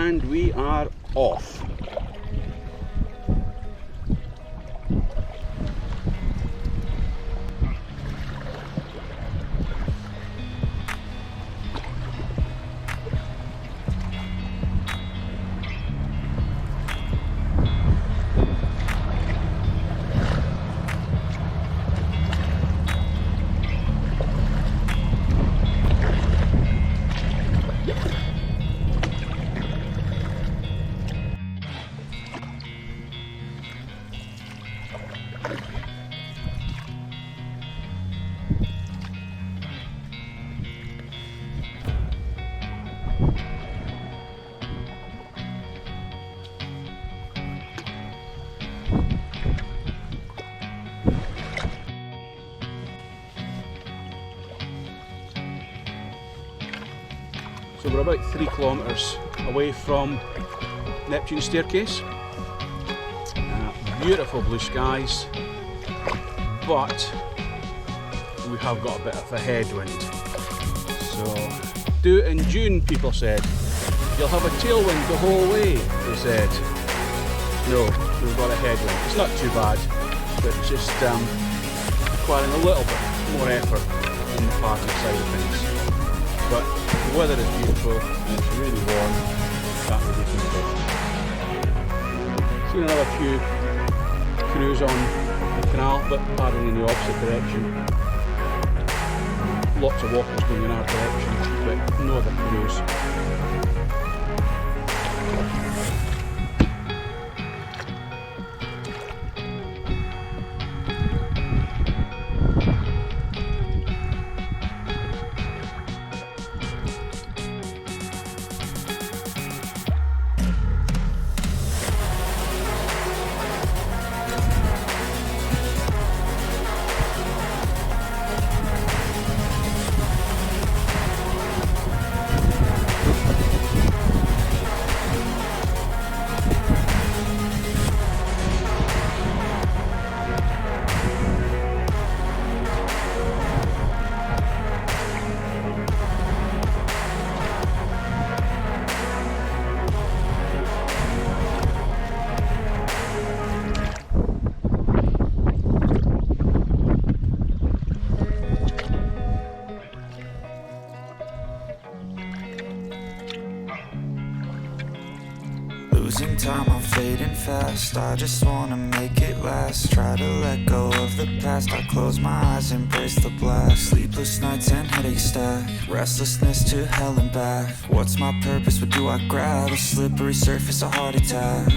and we are off. So we're about 3 kilometres away from Neptune's Staircase. Beautiful blue skies, but we have got a bit of a headwind. So do it in June, people said. You'll have a tailwind the whole way, they said. No, we've got a headwind. It's not too bad, but it's just requiring a little bit more effort on the party side of things. But the weather is beautiful and it's really warm. Can't really beat it. Seen another few canoes on the canal, but paddling in the opposite direction. Lots of walkers going in our direction, but no other canoes. Losing time, I'm fading fast. I just wanna make it last. Try to let go of the past. I close my eyes, embrace the blast. Sleepless nights and headache stack. Restlessness to hell and back. What's my purpose? What do I grab? A slippery surface, a heart attack.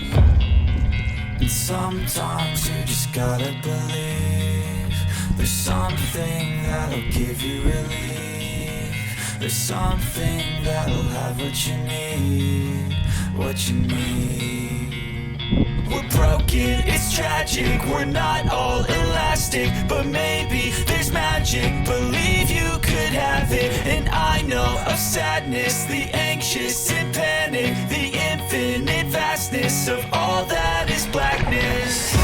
And sometimes you just gotta believe there's something that'll give you relief. There's something that'll have what you need. What you need. We're broken, it's tragic. We're not all elastic, but maybe there's magic. Believe you could have it. And I know of sadness, the anxious and panic, the infinite vastness of all that is blackness.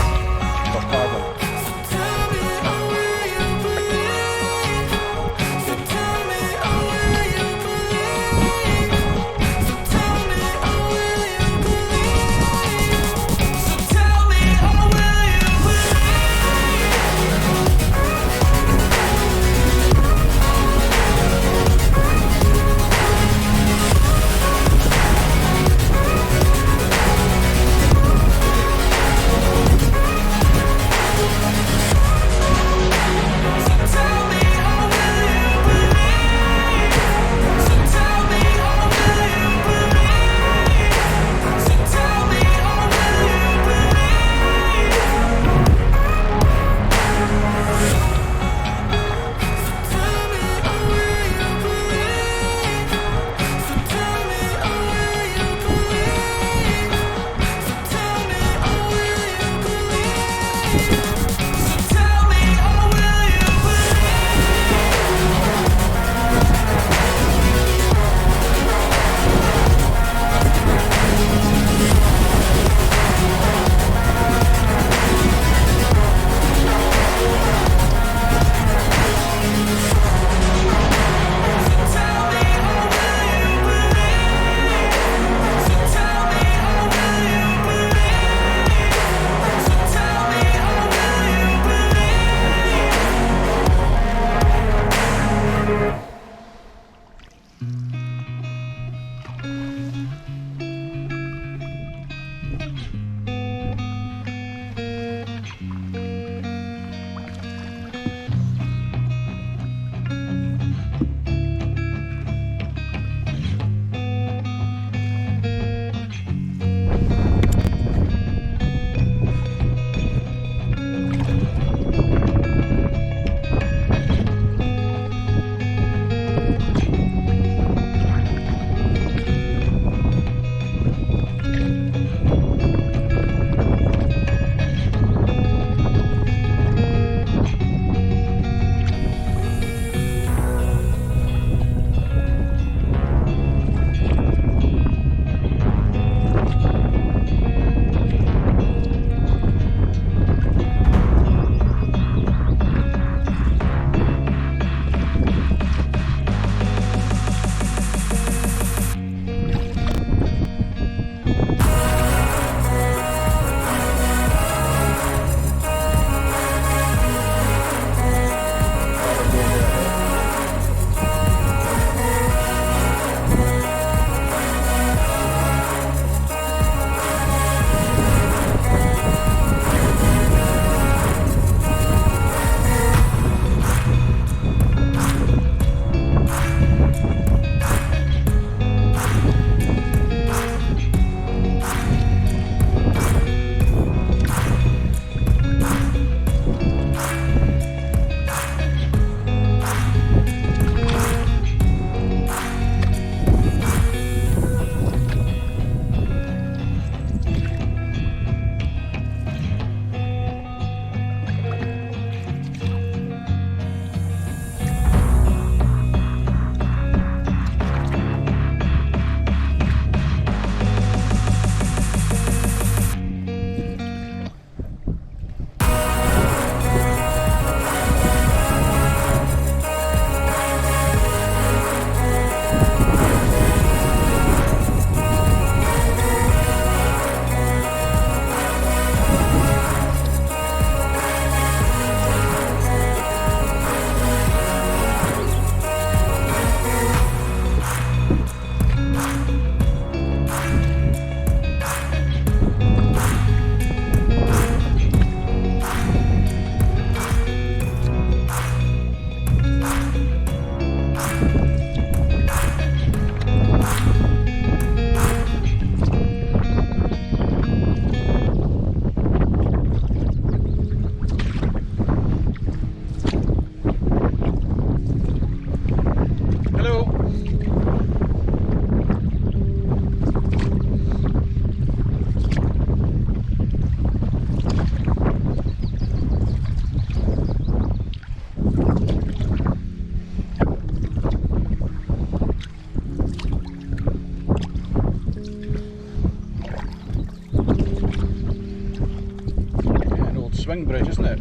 swing bridge, isn't it?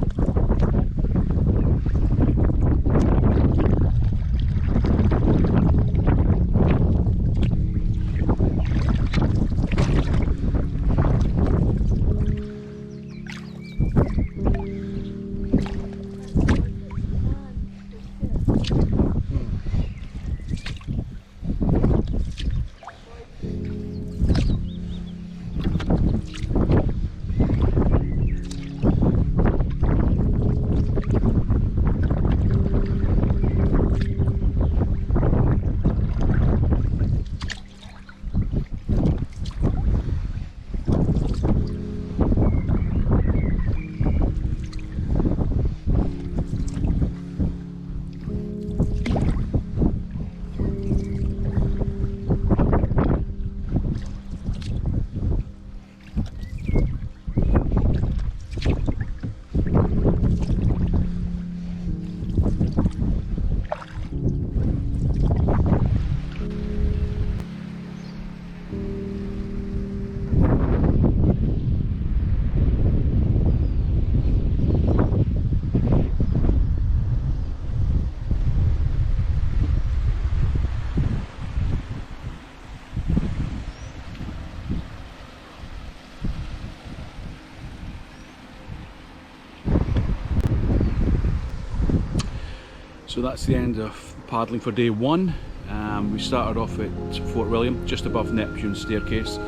So that's the end of paddling for day one. We started off at Fort William, just above Neptune's staircase,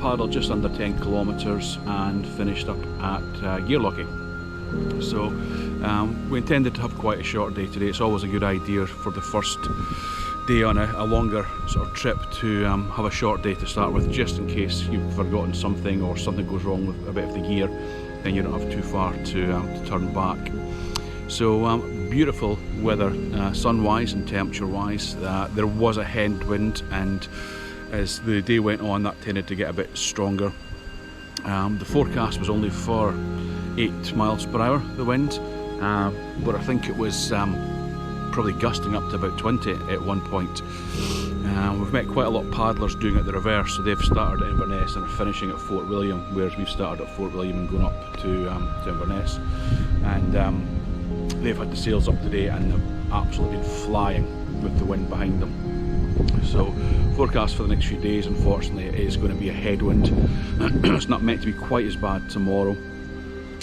paddled just under 10 kilometres and finished up at Gearlocky. So we intended to have quite a short day today. It's always a good idea for the first day on a longer sort of trip to have a short day to start with, just in case you've forgotten something or something goes wrong with a bit of the gear, then you don't have too far to turn back. So beautiful weather, sun-wise and temperature-wise. There was a headwind, and as the day went on that tended to get a bit stronger. The forecast was only for 8 miles per hour, the wind, but I think it was probably gusting up to about 20 at one point. We've met quite a lot of paddlers doing it the reverse, so they've started at Inverness and are finishing at Fort William, whereas we've started at Fort William and going up to Inverness. And they've had the sails up today and they've absolutely been flying with the wind behind them. So forecast for the next few days, unfortunately, it is going to be a headwind. It's not meant to be quite as bad tomorrow.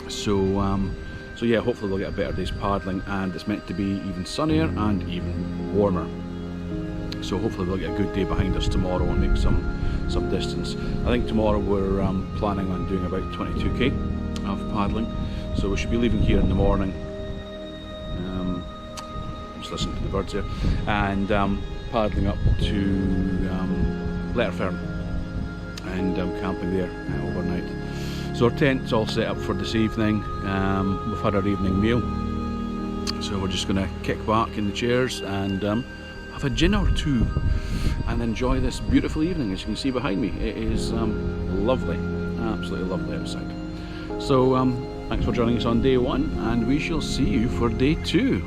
So yeah, hopefully we'll get a better day's paddling, and it's meant to be even sunnier and even warmer. So hopefully we'll get a good day behind us tomorrow and make some distance. I think tomorrow we're planning on doing about 22k of paddling. So we should be leaving here in the morning. Just listen to the birds here, and paddling up to Letterfern and camping there overnight. So our tent's all set up for this evening. We've had our evening meal, so we're just going to kick back in the chairs and have a gin or two and enjoy this beautiful evening. As you can see behind me, it is lovely, absolutely lovely outside. So thanks for joining us on day one, and we shall see you for day two.